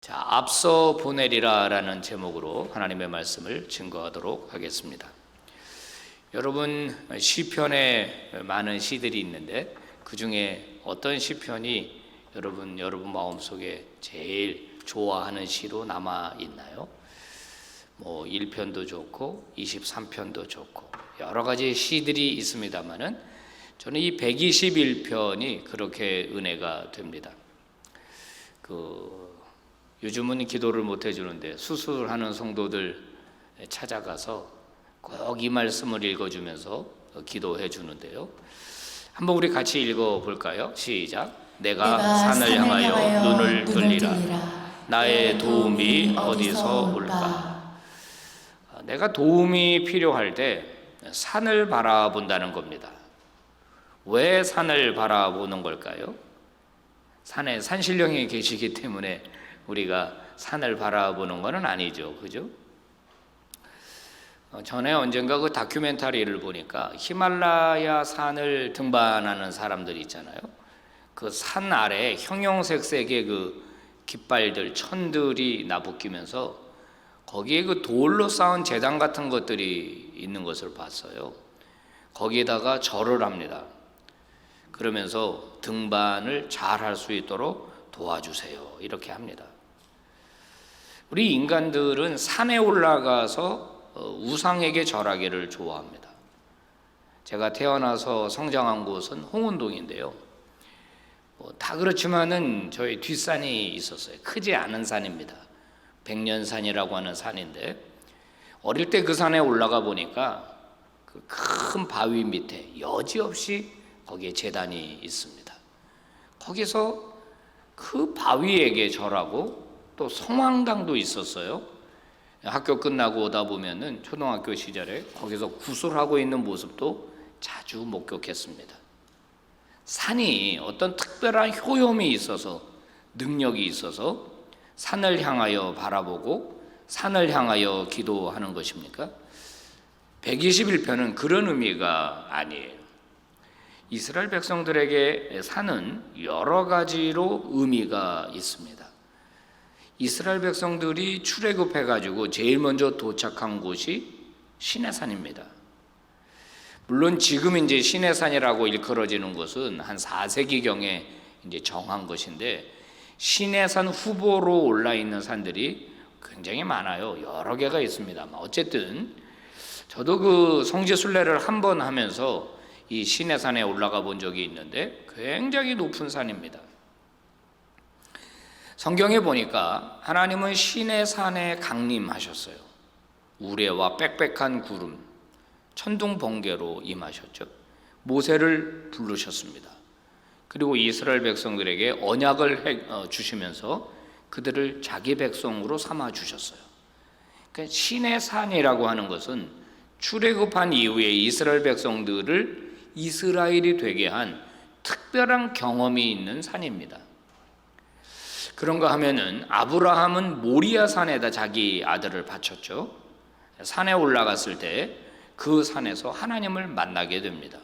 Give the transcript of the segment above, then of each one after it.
자, 앞서 보내리라라는 제목으로 하나님의 말씀을 증거하도록 하겠습니다. 여러분, 시편에 많은 시들이 있는데 그 중에 어떤 시편이 여러분 마음속에 제일 좋아하는 시로 남아 있나요? 1편도 좋고 23편도 좋고 여러 가지 시들이 있습니다만은 저는 이 121편이 그렇게 은혜가 됩니다. 요즘은 기도를 못 해주는데 수술하는 성도들 찾아가서 꼭 이 말씀을 읽어주면서 기도해 주는데요. 한번 우리 같이 읽어볼까요? 시작. 내가 산을 향하여 눈을 돌리라. 나의 도움이 어디서 올까? 내가 도움이 필요할 때 산을 바라본다는 겁니다. 왜 산을 바라보는 걸까요? 산에 산신령이 계시기 때문에 우리가 산을 바라보는 것은 아니죠. 그죠? 전에 언젠가 그 다큐멘터리를 보니까 히말라야 산을 등반하는 사람들이 있잖아요. 그 산 아래 형형색색의 그 깃발들, 천들이 나부끼면서 거기에 그 돌로 쌓은 제단 같은 것들이 있는 것을 봤어요. 거기에다가 절을 합니다. 그러면서 등반을 잘 할 수 있도록 도와주세요. 이렇게 합니다. 우리 인간들은 산에 올라가서 우상에게 절하기를 좋아합니다. 제가 태어나서 성장한 곳은 홍은동인데요. 다 그렇지만은 저희 뒷산이 있었어요. 크지 않은 산입니다. 백년산이라고 하는 산인데 어릴 때 그 산에 올라가 보니까 그 큰 바위 밑에 여지없이 거기에 제단이 있습니다. 거기서 그 바위에게 절하고 또 성황당도 있었어요. 학교 끝나고 오다 보면은 초등학교 시절에 거기서 구슬하고 있는 모습도 자주 목격했습니다. 산이 어떤 특별한 효용이 있어서 능력이 있어서 산을 향하여 바라보고 산을 향하여 기도하는 것입니까? 121편은 그런 의미가 아니에요. 이스라엘 백성들에게 산은 여러 가지로 의미가 있습니다. 이스라엘 백성들이 출애굽해가지고 제일 먼저 도착한 곳이 시내산입니다. 물론 지금 이제 시내산이라고 일컬어지는 것은 한 4세기경에 이제 정한 것인데 시내산 후보로 올라 있는 산들이 굉장히 많아요. 여러 개가 있습니다. 어쨌든 저도 그 성지순례를 한 번 하면서 이 시내산에 올라가 본 적이 있는데 굉장히 높은 산입니다. 성경에 보니까 하나님은 시내산에 강림하셨어요. 우레와 빽빽한 구름, 천둥 번개로 임하셨죠. 모세를 부르셨습니다. 그리고 이스라엘 백성들에게 언약을 주시면서 그들을 자기 백성으로 삼아 주셨어요. 그러니까 시내산이라고 하는 것은 출애굽한 이후에 이스라엘 백성들을 이스라엘이 되게 한 특별한 경험이 있는 산입니다. 그런가 하면은 아브라함은 모리아 산에다 자기 아들을 바쳤죠. 산에 올라갔을 때 그 산에서 하나님을 만나게 됩니다.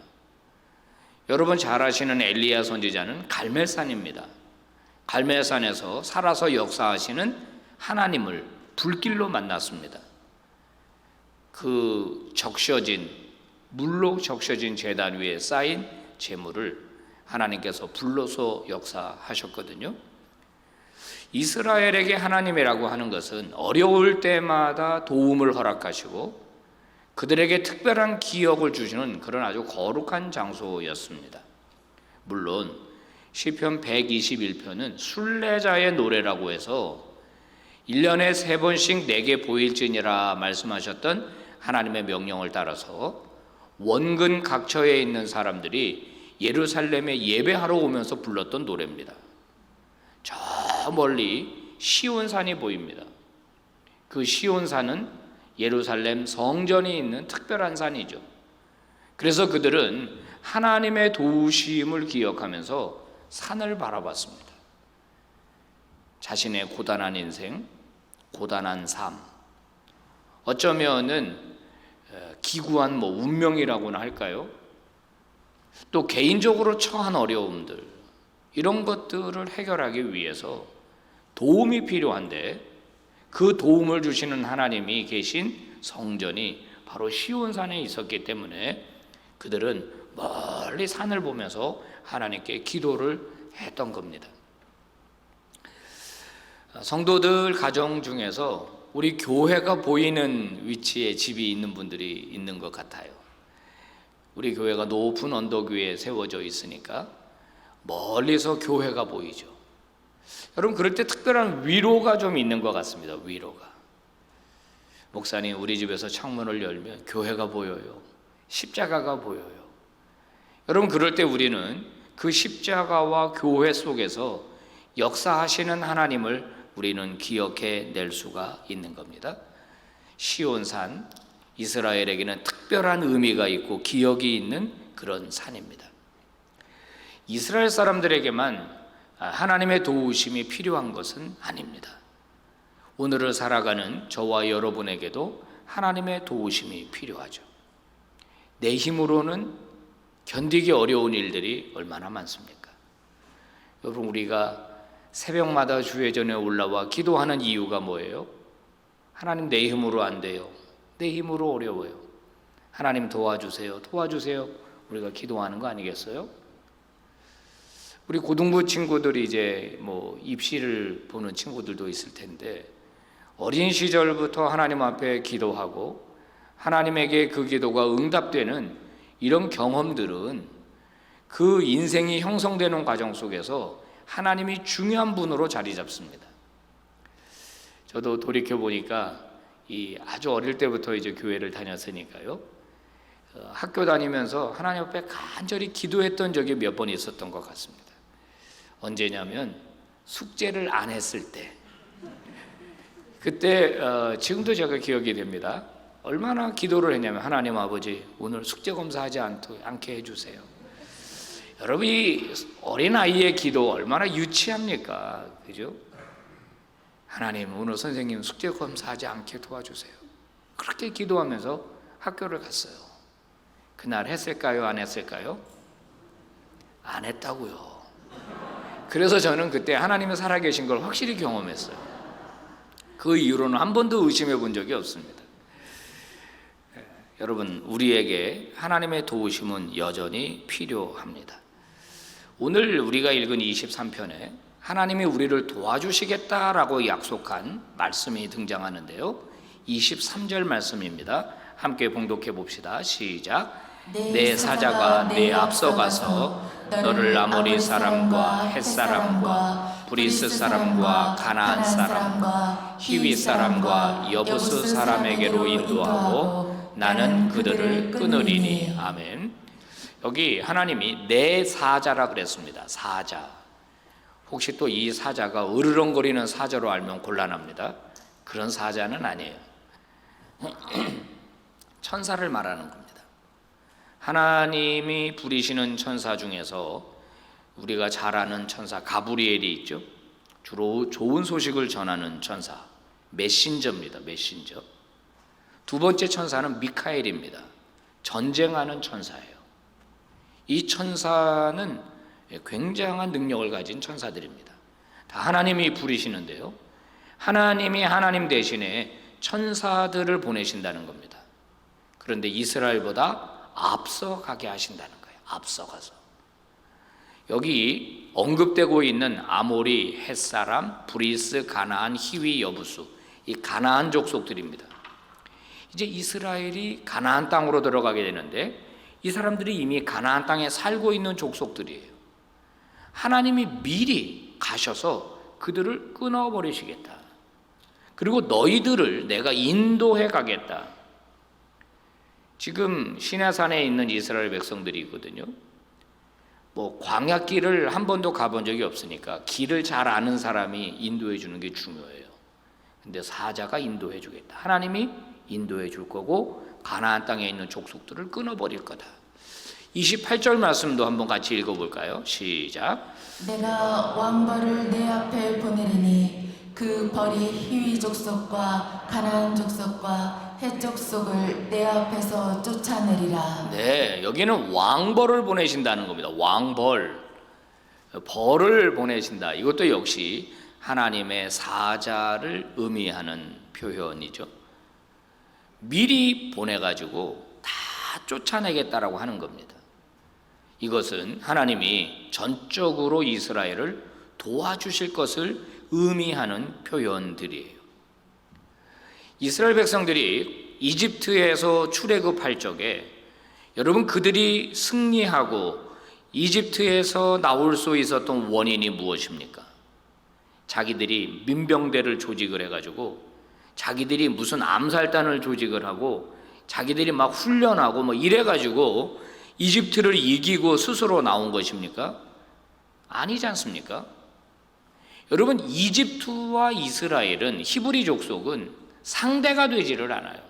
여러분 잘 아시는 엘리야 선지자는 갈멜산입니다. 갈멜산에서 살아서 역사하시는 하나님을 불길로 만났습니다. 그 물로 적셔진 제단 위에 쌓인 제물을 하나님께서 불러서 역사하셨거든요. 이스라엘에게 하나님이라고 하는 것은 어려울 때마다 도움을 허락하시고 그들에게 특별한 기억을 주시는 그런 아주 거룩한 장소였습니다. 물론 시편 121편은 순례자의 노래라고 해서 1년에 3번씩 내게 보일지니라 말씀하셨던 하나님의 명령을 따라서 원근 각처에 있는 사람들이 예루살렘에 예배하러 오면서 불렀던 노래입니다. 저 멀리 시온산이 보입니다. 그 시온산은 예루살렘 성전이 있는 특별한 산이죠. 그래서 그들은 하나님의 도우심을 기억하면서 산을 바라봤습니다. 자신의 고단한 인생, 고단한 삶, 어쩌면은 기구한 운명이라고나 할까요? 또 개인적으로 처한 어려움들, 이런 것들을 해결하기 위해서 도움이 필요한데 그 도움을 주시는 하나님이 계신 성전이 바로 시온산에 있었기 때문에 그들은 멀리 산을 보면서 하나님께 기도를 했던 겁니다. 성도들 가정 중에서 우리 교회가 보이는 위치에 집이 있는 분들이 있는 것 같아요. 우리 교회가 높은 언덕 위에 세워져 있으니까 멀리서 교회가 보이죠. 여러분, 그럴 때 특별한 위로가 좀 있는 것 같습니다. 위로가. 목사님, 우리 집에서 창문을 열면 교회가 보여요. 십자가가 보여요. 여러분, 그럴 때 우리는 그 십자가와 교회 속에서 역사하시는 하나님을 우리는 기억해 낼 수가 있는 겁니다. 시온산, 이스라엘에게는 특별한 의미가 있고 기억이 있는 그런 산입니다. 이스라엘 사람들에게만 하나님의 도우심이 필요한 것은 아닙니다. 오늘을 살아가는 저와 여러분에게도 하나님의 도우심이 필요하죠. 내 힘으로는 견디기 어려운 일들이 얼마나 많습니까? 여러분, 우리가 새벽마다 주회전에 올라와 기도하는 이유가 뭐예요? 하나님, 내 힘으로 안 돼요. 내 힘으로 어려워요. 하나님 도와주세요. 도와주세요. 우리가 기도하는 거 아니겠어요? 우리 고등부 친구들이 이제 입시를 보는 친구들도 있을 텐데 어린 시절부터 하나님 앞에 기도하고 하나님에게 그 기도가 응답되는 이런 경험들은 그 인생이 형성되는 과정 속에서 하나님이 중요한 분으로 자리 잡습니다. 저도 돌이켜 보니까 아주 어릴 때부터 이제 교회를 다녔으니까요. 학교 다니면서 하나님 앞에 간절히 기도했던 적이 몇 번 있었던 것 같습니다. 언제냐면 숙제를 안 했을 때. 그때 지금도 제가 기억이 됩니다. 얼마나 기도를 했냐면 하나님 아버지, 오늘 숙제 검사하지 않게 해주세요. 여러분, 이 어린아이의 기도 얼마나 유치합니까? 그죠? 하나님, 오늘 선생님 숙제 검사하지 않게 도와주세요. 그렇게 기도하면서 학교를 갔어요. 그날 했을까요? 안 했을까요? 안 했다고요. 그래서 저는 그때 하나님이 살아계신 걸 확실히 경험했어요. 그 이후로는 한 번도 의심해 본 적이 없습니다. 여러분, 우리에게 하나님의 도우심은 여전히 필요합니다. 오늘 우리가 읽은 23편에 하나님이 우리를 도와주시겠다라고 약속한 말씀이 등장하는데요. 23절 말씀입니다. 함께 봉독해 봅시다. 시작. 내 사자가 내 앞서가서 너를 아모리 사람과 헷 사람과 브리스 사람과 가나안 사람과 히위 사람과 여부스 사람에게로 인도하고 나는 그들을 끊으리니. 아멘. 여기 하나님이 내 사자라 그랬습니다. 사자. 혹시 또 이 사자가 으르렁거리는 사자로 알면 곤란합니다. 그런 사자는 아니에요. 천사를 말하는 겁니다. 하나님이 부리시는 천사 중에서 우리가 잘 아는 천사 가브리엘이 있죠. 주로 좋은 소식을 전하는 천사, 메신저입니다. 메신저. 두 번째 천사는 미카엘입니다. 전쟁하는 천사예요. 이 천사는 굉장한 능력을 가진 천사들입니다. 다 하나님이 부리시는데요. 하나님이 하나님 대신에 천사들을 보내신다는 겁니다. 그런데 이스라엘보다 앞서가게 하신다는 거예요. 앞서가서. 여기 언급되고 있는 아모리, 헷사람, 브리스, 가나안, 히위, 여부수, 이 가나안 족속들입니다. 이제 이스라엘이 가나안 땅으로 들어가게 되는데 이 사람들이 이미 가나안 땅에 살고 있는 족속들이에요. 하나님이 미리 가셔서 그들을 끊어버리시겠다. 그리고 너희들을 내가 인도해 가겠다. 지금 시내산에 있는 이스라엘 백성들이 있거든요. 광야길을 한 번도 가본 적이 없으니까 길을 잘 아는 사람이 인도해 주는 게 중요해요. 근데 사자가 인도해 주겠다. 하나님이 인도해 줄 거고 가나안 땅에 있는 족속들을 끊어버릴 거다. 28절 말씀도 한번 같이 읽어볼까요? 시작. 내가 왕벌을 내 앞에 보내리니 그 벌이 히위 족속과 가나안 족속과 헷 족속을 내 앞에서 쫓아내리라. 네, 여기는 왕벌을 보내신다는 겁니다. 왕벌, 벌을 보내신다. 이것도 역시 하나님의 사자를 의미하는 표현이죠. 미리 보내가지고 다 쫓아내겠다라고 하는 겁니다. 이것은 하나님이 전적으로 이스라엘을 도와주실 것을 의미하는 표현들이에요. 이스라엘 백성들이 이집트에서 출애굽할 적에 여러분 그들이 승리하고 이집트에서 나올 수 있었던 원인이 무엇입니까? 자기들이 민병대를 조직을 해가지고 자기들이 무슨 암살단을 조직을 하고 자기들이 막 훈련하고 뭐 이래가지고 이집트를 이기고 스스로 나온 것입니까? 아니지 않습니까? 여러분 이집트와 이스라엘은 히브리 족속은 상대가 되지를 않아요.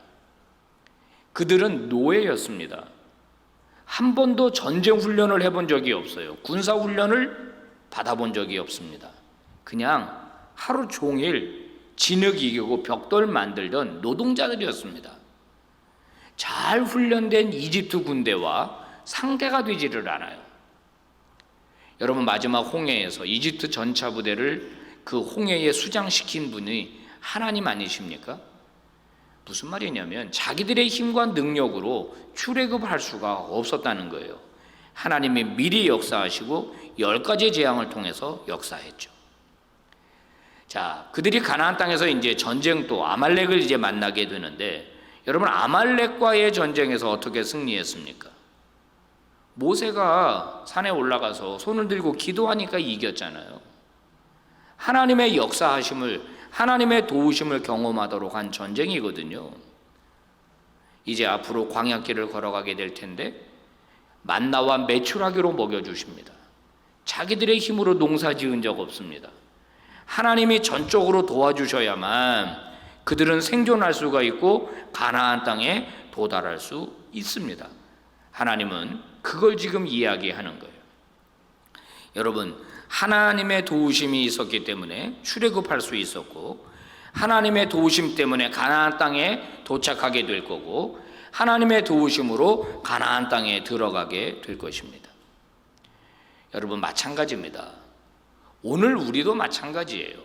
그들은 노예였습니다. 한 번도 전쟁 훈련을 해본 적이 없어요. 군사 훈련을 받아본 적이 없습니다. 그냥 하루 종일 진흙 이기고 벽돌 만들던 노동자들이었습니다. 잘 훈련된 이집트 군대와 상대가 되지를 않아요. 여러분 마지막 홍해에서 이집트 전차 부대를 그 홍해에 수장시킨 분이 하나님 아니십니까? 무슨 말이냐면 자기들의 힘과 능력으로 출애굽할 수가 없었다는 거예요. 하나님이 미리 역사하시고 10가지 재앙을 통해서 역사했죠. 자, 그들이 가나안 땅에서 이제 전쟁도 아말렉을 이제 만나게 되는데 여러분 아말렉과의 전쟁에서 어떻게 승리했습니까? 모세가 산에 올라가서 손을 들고 기도하니까 이겼잖아요. 하나님의 역사하심을 하나님의 도우심을 경험하도록 한 전쟁이거든요. 이제 앞으로 광야길을 걸어가게 될 텐데 만나와 메추라기로 먹여주십니다. 자기들의 힘으로 농사 지은 적 없습니다. 하나님이 전적으로 도와주셔야만 그들은 생존할 수가 있고 가나안 땅에 도달할 수 있습니다. 하나님은 그걸 지금 이야기하는 거예요. 여러분 하나님의 도우심이 있었기 때문에 출애굽할 수 있었고 하나님의 도우심 때문에 가나안 땅에 도착하게 될 거고 하나님의 도우심으로 가나안 땅에 들어가게 될 것입니다. 여러분 마찬가지입니다. 오늘 우리도 마찬가지예요.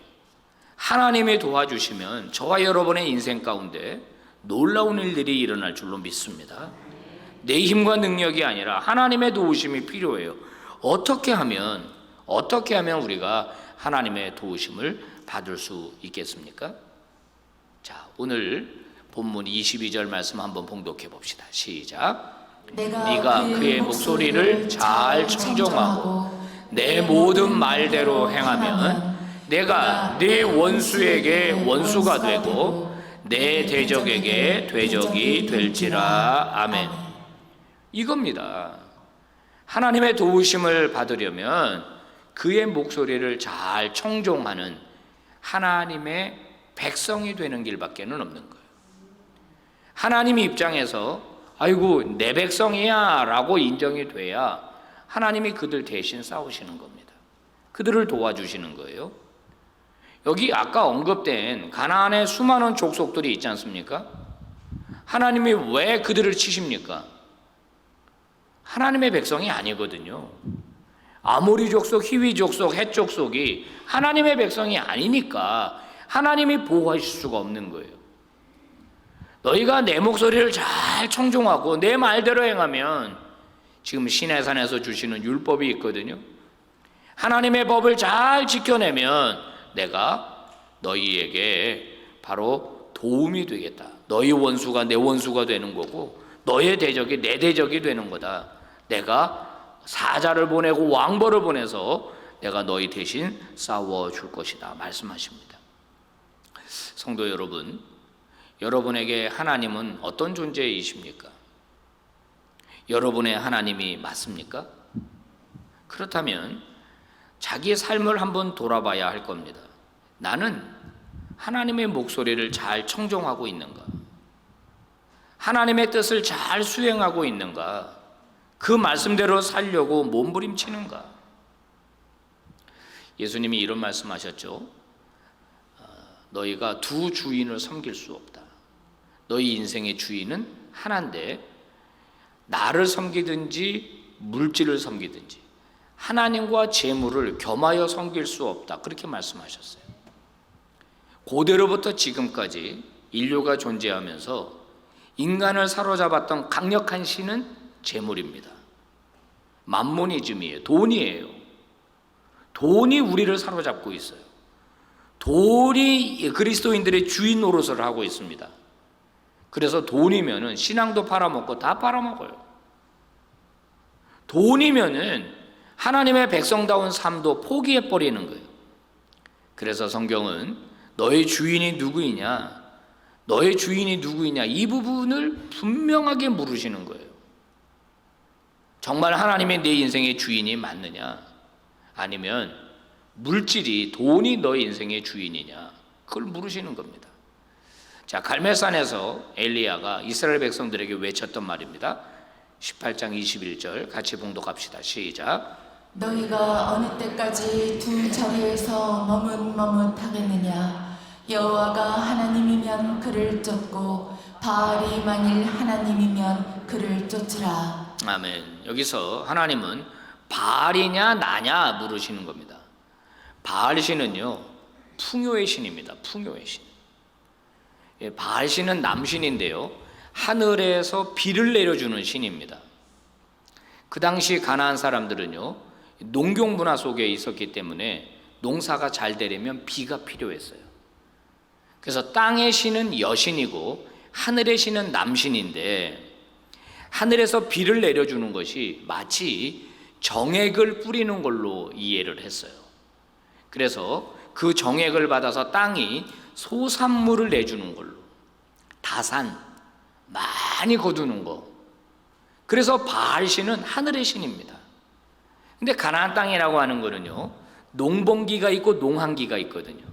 하나님이 도와주시면 저와 여러분의 인생 가운데 놀라운 일들이 일어날 줄로 믿습니다. 내 힘과 능력이 아니라 하나님의 도우심이 필요해요. 어떻게 하면 우리가 하나님의 도우심을 받을 수 있겠습니까? 자, 오늘 본문 22절 말씀 한번 봉독해 봅시다. 시작. 네가 그의 목소리를 잘 청종하고 내 모든 말대로 행하면 내가 네 원수에게 원수가 되고 내 대적에게 대적이 될지라. 아멘. 이겁니다. 하나님의 도우심을 받으려면 그의 목소리를 잘 청종하는 하나님의 백성이 되는 길밖에는 없는 거예요. 하나님 입장에서 아이고 내 백성이야 라고 인정이 돼야 하나님이 그들 대신 싸우시는 겁니다. 그들을 도와주시는 거예요. 여기 아까 언급된 가나안의 수많은 족속들이 있지 않습니까? 하나님이 왜 그들을 치십니까? 하나님의 백성이 아니거든요. 아모리 족속, 히위 족속, 헷 족속이 하나님의 백성이 아니니까 하나님이 보호하실 수가 없는 거예요. 너희가 내 목소리를 잘 청종하고 내 말대로 행하면 지금 시내산에서 주시는 율법이 있거든요. 하나님의 법을 잘 지켜내면 내가 너희에게 바로 도움이 되겠다. 너희 원수가 내 원수가 되는 거고 너의 대적이 내 대적이 되는 거다. 내가 사자를 보내고 왕벌을 보내서 내가 너희 대신 싸워줄 것이다 말씀하십니다. 성도 여러분, 여러분에게 하나님은 어떤 존재이십니까? 여러분의 하나님이 맞습니까? 그렇다면 자기의 삶을 한번 돌아봐야 할 겁니다. 나는 하나님의 목소리를 잘 청종하고 있는가? 하나님의 뜻을 잘 수행하고 있는가? 그 말씀대로 살려고 몸부림치는가? 예수님이 이런 말씀하셨죠. 너희가 두 주인을 섬길 수 없다. 너희 인생의 주인은 하나인데 나를 섬기든지 물질을 섬기든지 하나님과 재물을 겸하여 섬길 수 없다. 그렇게 말씀하셨어요. 고대로부터 지금까지 인류가 존재하면서 인간을 사로잡았던 강력한 신은 재물입니다. 맘모니즘이에요. 돈이에요. 돈이 우리를 사로잡고 있어요. 돈이 그리스도인들의 주인 노릇을 하고 있습니다. 그래서 돈이면은 신앙도 팔아먹고 다 팔아먹어요. 돈이면은 하나님의 백성다운 삶도 포기해버리는 거예요. 그래서 성경은 너의 주인이 누구이냐, 너의 주인이 누구이냐, 이 부분을 분명하게 물으시는 거예요. 정말 하나님의 내 인생의 주인이 맞느냐, 아니면 물질이, 돈이 너의 인생의 주인이냐, 그걸 물으시는 겁니다. 자, 갈멜산에서 엘리야가 이스라엘 백성들에게 외쳤던 말입니다. 18장 21절 같이 봉독합시다. 시작. 너희가 어느 때까지 두 자리에서 머뭇머뭇하겠느냐. 여호와가 하나님이면 그를 쫓고 바알이 만일 하나님이면 그를 쫓으라. 아멘. 여기서 하나님은 바알이냐 나냐 물으시는 겁니다. 바알 신은요, 풍요의 신입니다. 풍요의 신. 바알 신은 남신인데요, 하늘에서 비를 내려주는 신입니다. 그 당시 가나안 사람들은요, 농경 문화 속에 있었기 때문에 농사가 잘 되려면 비가 필요했어요. 그래서 땅의 신은 여신이고 하늘의 신은 남신인데, 하늘에서 비를 내려주는 것이 마치 정액을 뿌리는 걸로 이해를 했어요. 그래서 그 정액을 받아서 땅이 소산물을 내주는 걸로, 다산 많이 거두는 거. 그래서 바알 신은 하늘의 신입니다. 근데 가나안 땅이라고 하는 거는요, 농번기가 있고 농한기가 있거든요.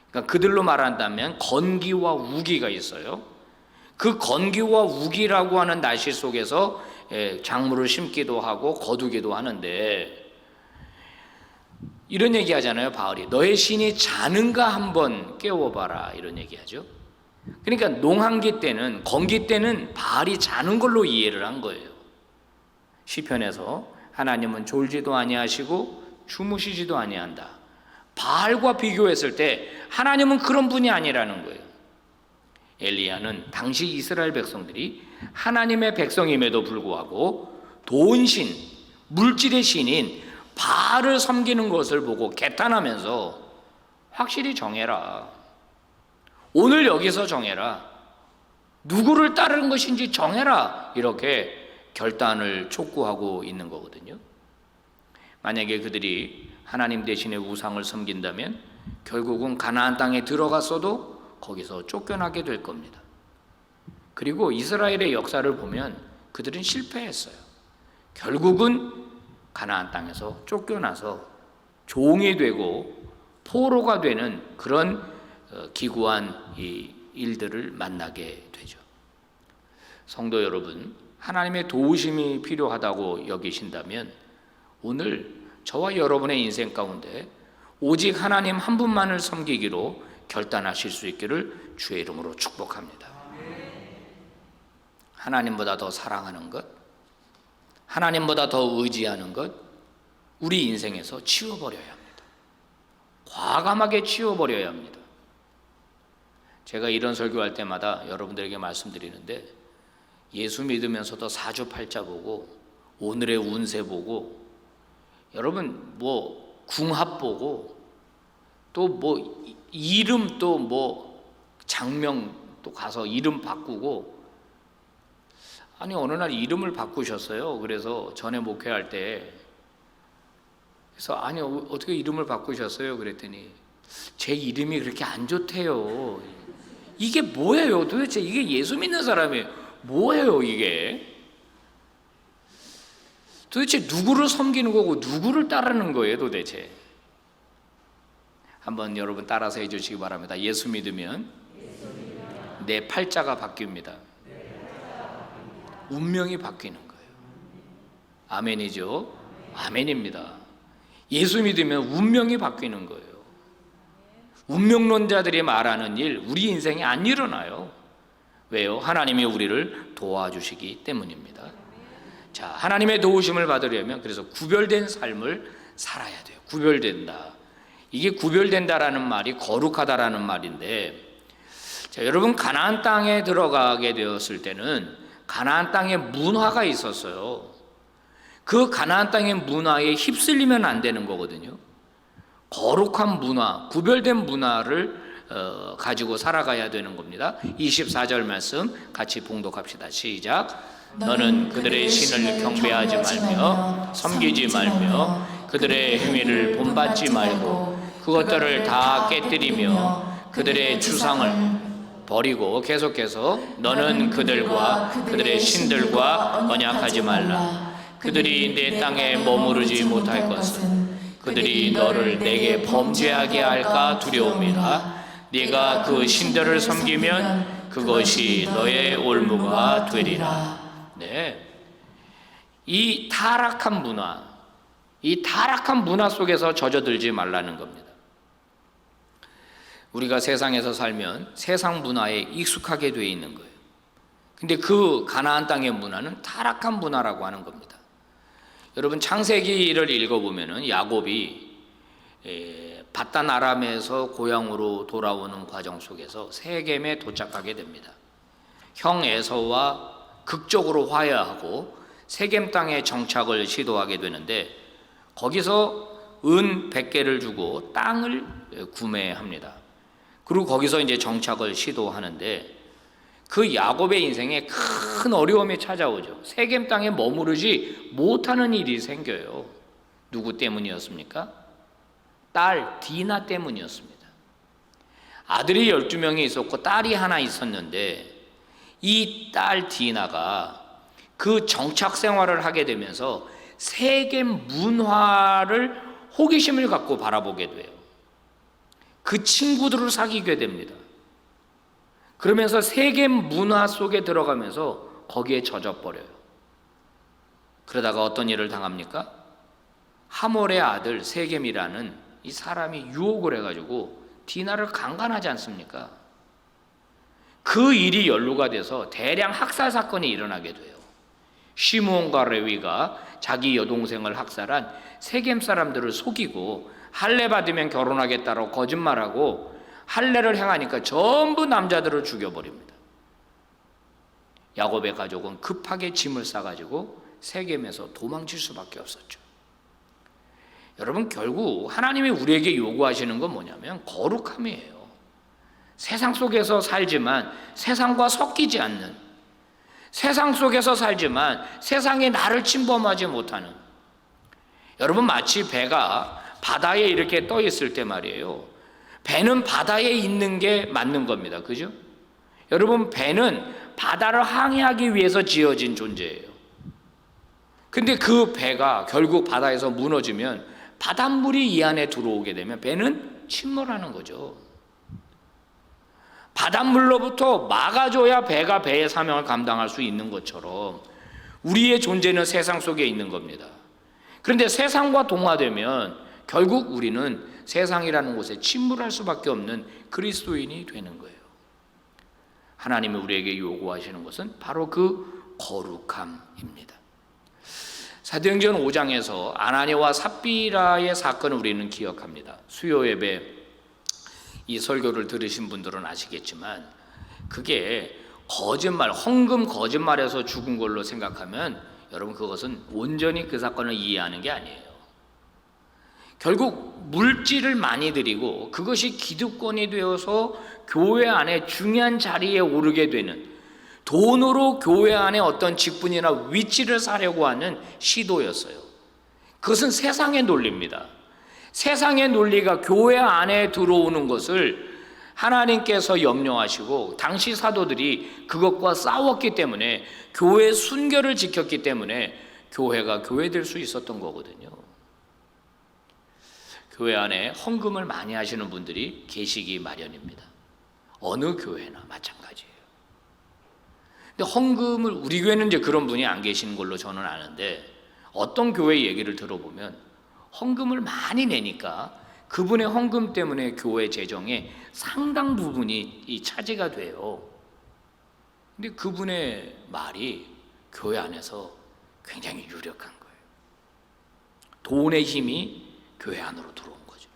그러니까 그들로 말한다면 건기와 우기가 있어요. 그 건기와 우기라고 하는 날씨 속에서 작물을 심기도 하고 거두기도 하는데, 이런 얘기 하잖아요. 바알이 너의 신이 자는가 한번 깨워봐라, 이런 얘기 하죠. 그러니까 농한기 때는, 건기 때는 바알이 자는 걸로 이해를 한 거예요. 시편에서 하나님은 졸지도 아니하시고 주무시지도 아니한다. 바알과 비교했을 때 하나님은 그런 분이 아니라는 거예요. 엘리야는 당시 이스라엘 백성들이 하나님의 백성임에도 불구하고 돈신, 물질의 신인 바알을 섬기는 것을 보고 개탄하면서 확실히 정해라. 오늘 여기서 정해라. 누구를 따르는 것인지 정해라. 이렇게 결단을 촉구하고 있는 거거든요. 만약에 그들이 하나님 대신에 우상을 섬긴다면 결국은 가나안 땅에 들어갔어도 거기서 쫓겨나게 될 겁니다. 그리고 이스라엘의 역사를 보면 그들은 실패했어요. 결국은 가나안 땅에서 쫓겨나서 종이 되고 포로가 되는 그런 기구한 이 일들을 만나게 되죠. 성도 여러분, 하나님의 도우심이 필요하다고 여기신다면 오늘 저와 여러분의 인생 가운데 오직 하나님 한 분만을 섬기기로 결단하실 수 있기를 주의 이름으로 축복합니다. 하나님보다 더 사랑하는 것, 하나님보다 더 의지하는 것, 우리 인생에서 치워버려야 합니다. 과감하게 치워버려야 합니다. 제가 이런 설교할 때마다 여러분들에게 말씀드리는데, 예수 믿으면서도 사주팔자 보고 오늘의 운세 보고, 여러분 뭐 궁합 보고, 또 뭐 이름, 또 뭐 장명 또 가서 이름 바꾸고, 아니 어느 날 이름을 바꾸셨어요. 그래서 전에 목회할 때, 그래서 아니 어떻게 이름을 바꾸셨어요? 그랬더니 제 이름이 그렇게 안 좋대요. 이게 뭐예요? 도대체 이게 예수 믿는 사람이 뭐예요? 이게 도대체 누구를 섬기는 거고 누구를 따르는 거예요? 도대체 한번 여러분 따라서 해주시기 바랍니다. 예수 믿으면 내 팔자가 바뀝니다. 운명이 바뀌는 거예요. 아멘이죠? 아멘입니다. 예수 믿으면 운명이 바뀌는 거예요. 운명론자들이 말하는 일, 우리 인생에 안 일어나요. 왜요? 하나님이 우리를 도와주시기 때문입니다. 자, 하나님의 도우심을 받으려면 그래서 구별된 삶을 살아야 돼요. 구별된다. 이게 구별된다라는 말이 거룩하다라는 말인데, 자, 여러분 가나안 땅에 들어가게 되었을 때는 가나안 땅에 문화가 있었어요. 그 가나안 땅의 문화에 휩쓸리면 안 되는 거거든요. 거룩한 문화, 구별된 문화를 가지고 살아가야 되는 겁니다. 24절 말씀 같이 봉독합시다. 시작. 너는 그들의 신을 경배하지 말며 섬기지 말며 그들의 행위를 본받지 말고 그것들을 다 깨뜨리며 그들의 주상을 버리고, 계속해서 너는 그들과 그들의 신들과 언약하지 말라. 그들이 내 땅에 머무르지 못할 것은 그들이 너를 내게 범죄하게 할까 두려움이라. 네가 그 신들을 섬기면 그것이 너의 올무가 되리라. 네, 이 타락한 문화 속에서 젖어들지 말라는 겁니다. 우리가 세상에서 살면 세상 문화에 익숙하게 되어 있는 거예요. 근데 그 가나안 땅의 문화는 타락한 문화라고 하는 겁니다. 여러분 창세기를 읽어보면은 야곱이 바단 아람에서 고향으로 돌아오는 과정 속에서 세겜에 도착하게 됩니다. 형 에서와 극적으로 화해하고 세겜 땅에 정착을 시도하게 되는데, 거기서 은 100개를 주고 땅을 구매합니다. 그리고 거기서 이제 정착을 시도하는데, 그 야곱의 인생에 큰 어려움이 찾아오죠. 세겜 땅에 머무르지 못하는 일이 생겨요. 누구 때문이었습니까? 딸 디나 때문이었습니다. 아들이 12명이 있었고 딸이 하나 있었는데, 이 딸 디나가 그 정착 생활을 하게 되면서 세겜 문화를 호기심을 갖고 바라보게 돼요. 그 친구들을 사귀게 됩니다. 그러면서 세겜 문화 속에 들어가면서 거기에 젖어버려요. 그러다가 어떤 일을 당합니까? 하몰의 아들 세겜이라는 이 사람이 유혹을 해가지고 디나를 강간하지 않습니까? 그 일이 연루가 돼서 대량 학살 사건이 일어나게 돼요. 시므온과 레위가 자기 여동생을 학살한 세겜 사람들을 속이고 할례 받으면 결혼하겠다고 거짓말하고 할례를 행하니까 전부 남자들을 죽여버립니다. 야곱의 가족은 급하게 짐을 싸가지고 세겜에서 도망칠 수밖에 없었죠. 여러분 결국 하나님이 우리에게 요구하시는 건 뭐냐면 거룩함이에요. 세상 속에서 살지만 세상과 섞이지 않는, 세상 속에서 살지만 세상이 나를 침범하지 못하는. 여러분 마치 배가 바다에 이렇게 떠 있을 때 말이에요. 배는 바다에 있는 게 맞는 겁니다. 그죠? 여러분 배는 바다를 항해하기 위해서 지어진 존재예요. 근데 그 배가 결국 바다에서 무너지면 바닷물이 이 안에 들어오게 되면 배는 침몰하는 거죠. 바닷물로부터 막아줘야 배가 배의 사명을 감당할 수 있는 것처럼 우리의 존재는 세상 속에 있는 겁니다. 그런데 세상과 동화되면 결국 우리는 세상이라는 곳에 침몰할 수밖에 없는 그리스도인이 되는 거예요. 하나님이 우리에게 요구하시는 것은 바로 그 거룩함입니다. 사도행전 5장에서 아나니아와 삽비라의 사건을 우리는 기억합니다. 수요 예배 이 설교를 들으신 분들은 아시겠지만 그게 거짓말, 헌금 거짓말에서 죽은 걸로 생각하면 여러분 그것은 온전히 그 사건을 이해하는 게 아니에요. 결국 물질을 많이 드리고 그것이 기득권이 되어서 교회 안에 중요한 자리에 오르게 되는, 돈으로 교회 안에 어떤 직분이나 위치를 사려고 하는 시도였어요. 그것은 세상의 논리입니다. 세상의 논리가 교회 안에 들어오는 것을 하나님께서 염려하시고 당시 사도들이 그것과 싸웠기 때문에 교회의 순결을 지켰기 때문에 교회가 교회될 수 있었던 거거든요. 교회 안에 헌금을 많이 하시는 분들이 계시기 마련입니다. 어느 교회나 마찬가지예요. 근데 헌금을, 우리 교회는 이제 그런 분이 안 계시는 걸로 저는 아는데, 어떤 교회 얘기를 들어보면 헌금을 많이 내니까 그분의 헌금 때문에 교회 재정에 상당 부분이 차지가 돼요. 근데 그분의 말이 교회 안에서 굉장히 유력한 거예요. 돈의 힘이 교회 안으로 들어온 거죠.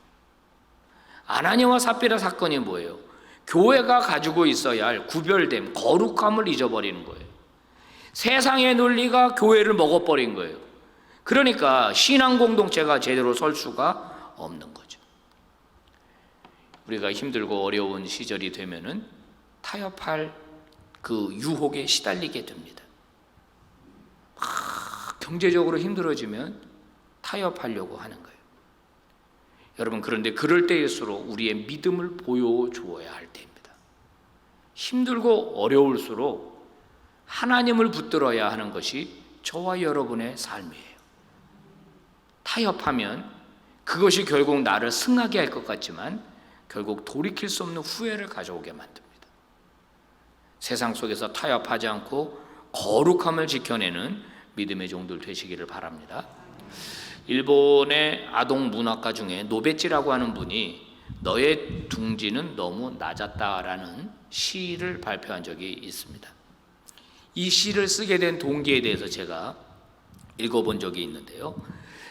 아나니아와 삽비라 사건이 뭐예요? 교회가 가지고 있어야 할 구별됨, 거룩함을 잊어버리는 거예요. 세상의 논리가 교회를 먹어버린 거예요. 그러니까 신앙 공동체가 제대로 설 수가 없는 거죠. 우리가 힘들고 어려운 시절이 되면은 타협할 그 유혹에 시달리게 됩니다. 경제적으로 힘들어지면 타협하려고 하는 거예요. 여러분, 그런데 그럴 때일수록 우리의 믿음을 보여주어야 할 때입니다. 힘들고 어려울수록 하나님을 붙들어야 하는 것이 저와 여러분의 삶이에요. 타협하면 그것이 결국 나를 승하게 할 것 같지만 결국 돌이킬 수 없는 후회를 가져오게 만듭니다. 세상 속에서 타협하지 않고 거룩함을 지켜내는 믿음의 종들 되시기를 바랍니다. 일본의 아동 문학가 중에 노베치라고 하는 분이 너의 둥지는 너무 낮았다라는 시를 발표한 적이 있습니다. 이 시를 쓰게 된 동기에 대해서 제가 읽어본 적이 있는데요.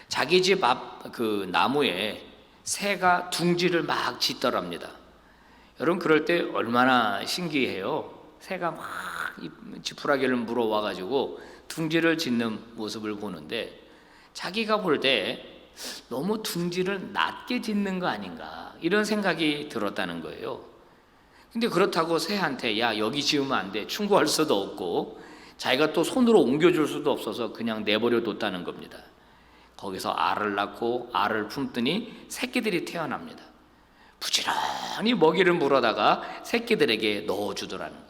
자기 집 앞 그 나무에 새가 둥지를 막 짓더랍니다. 여러분, 그럴 때 얼마나 신기해요. 새가 막 지푸라기를 물어와가지고 둥지를 짓는 모습을 보는데 자기가 볼 때 너무 둥지를 낮게 짓는 거 아닌가 이런 생각이 들었다는 거예요. 근데 그렇다고 새한테 야 여기 지으면 안 돼 충고할 수도 없고 자기가 또 손으로 옮겨줄 수도 없어서 그냥 내버려 뒀다는 겁니다. 거기서 알을 낳고 알을 품더니 새끼들이 태어납니다. 부지런히 먹이를 물어다가 새끼들에게 넣어주더라는 거예요.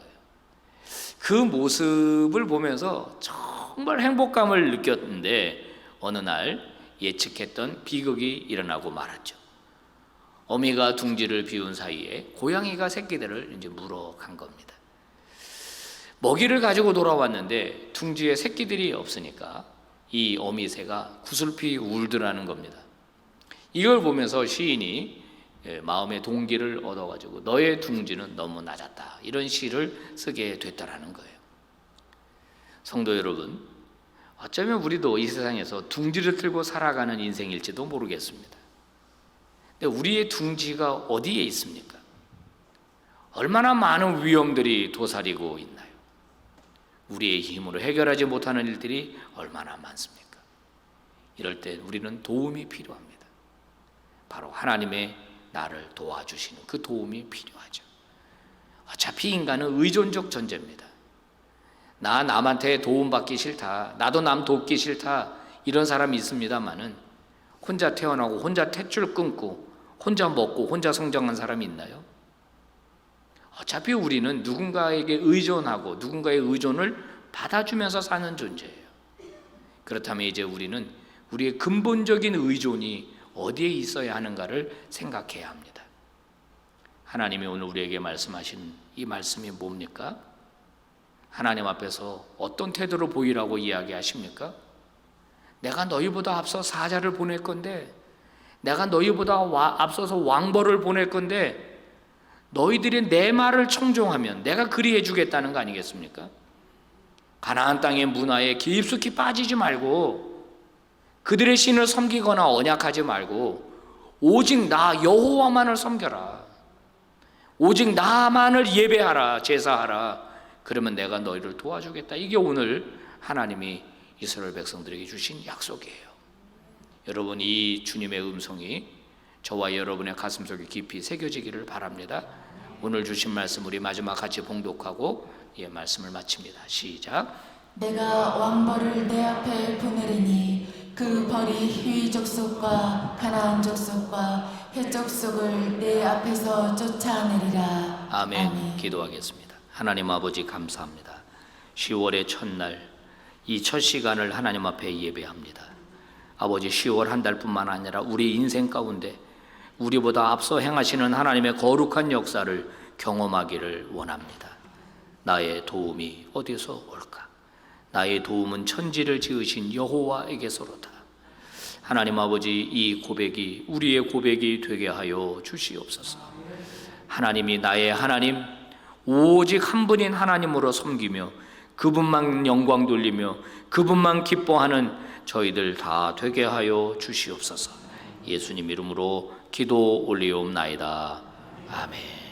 그 모습을 보면서 정말 행복감을 느꼈는데 어느 날 예측했던 비극이 일어나고 말았죠. 어미가 둥지를 비운 사이에 고양이가 새끼들을 이제 물어간 겁니다. 먹이를 가지고 돌아왔는데 둥지에 새끼들이 없으니까 이 어미새가 구슬피 울더라는 겁니다. 이걸 보면서 시인이 마음의 동기를 얻어가지고 너의 둥지는 너무 낮았다 이런 시를 쓰게 됐다라는 거예요. 성도 여러분, 어쩌면 우리도 이 세상에서 둥지를 틀고 살아가는 인생일지도 모르겠습니다. 근데 우리의 둥지가 어디에 있습니까? 얼마나 많은 위험들이 도사리고 있나요? 우리의 힘으로 해결하지 못하는 일들이 얼마나 많습니까? 이럴 때 우리는 도움이 필요합니다. 바로 하나님의 나를 도와주시는 그 도움이 필요하죠. 어차피 인간은 의존적 존재입니다. 나 남한테 도움받기 싫다, 나도 남 돕기 싫다 이런 사람이 있습니다만은 혼자 태어나고 혼자 탯줄 끊고 혼자 먹고 혼자 성장한 사람이 있나요? 어차피 우리는 누군가에게 의존하고 누군가의 의존을 받아주면서 사는 존재예요. 그렇다면 이제 우리는 우리의 근본적인 의존이 어디에 있어야 하는가를 생각해야 합니다. 하나님이 오늘 우리에게 말씀하신 이 말씀이 뭡니까? 하나님 앞에서 어떤 태도를 보이라고 이야기하십니까? 내가 너희보다 앞서 사자를 보낼 건데, 내가 너희보다 앞서서 왕벌을 보낼 건데 너희들이 내 말을 청종하면 내가 그리해 주겠다는 거 아니겠습니까? 가나안 땅의 문화에 깊숙이 빠지지 말고 그들의 신을 섬기거나 언약하지 말고 오직 나 여호와만을 섬겨라. 오직 나만을 예배하라, 제사하라. 그러면 내가 너희를 도와주겠다. 이게 오늘 하나님이 이스라엘 백성들에게 주신 약속이에요. 여러분, 이 주님의 음성이 저와 여러분의 가슴속에 깊이 새겨지기를 바랍니다. 오늘 주신 말씀 우리 마지막 같이 봉독하고 말씀을 마칩니다. 시작. 내가 왕벌을 내 앞에 보내리니 그 벌이 히위 족속과 가나안 족속과 헷 족속을 내 앞에서 쫓아내리라. 아멘. 기도하겠습니다. 하나님 아버지 감사합니다. 10월의 첫날 이 첫 시간을 하나님 앞에 예배합니다. 아버지, 10월 한 달뿐만 아니라 우리 인생 가운데 우리보다 앞서 행하시는 하나님의 거룩한 역사를 경험하기를 원합니다. 나의 도움이 어디서 올까? 나의 도움은 천지를 지으신 여호와에게서로다. 하나님 아버지, 이 고백이 우리의 고백이 되게 하여 주시옵소서. 하나님이 나의 하나님, 오직 한 분인 하나님으로 섬기며 그분만 영광 돌리며 그분만 기뻐하는 저희들 다 되게 하여 주시옵소서. 예수님 이름으로 기도 올리옵나이다. 아멘.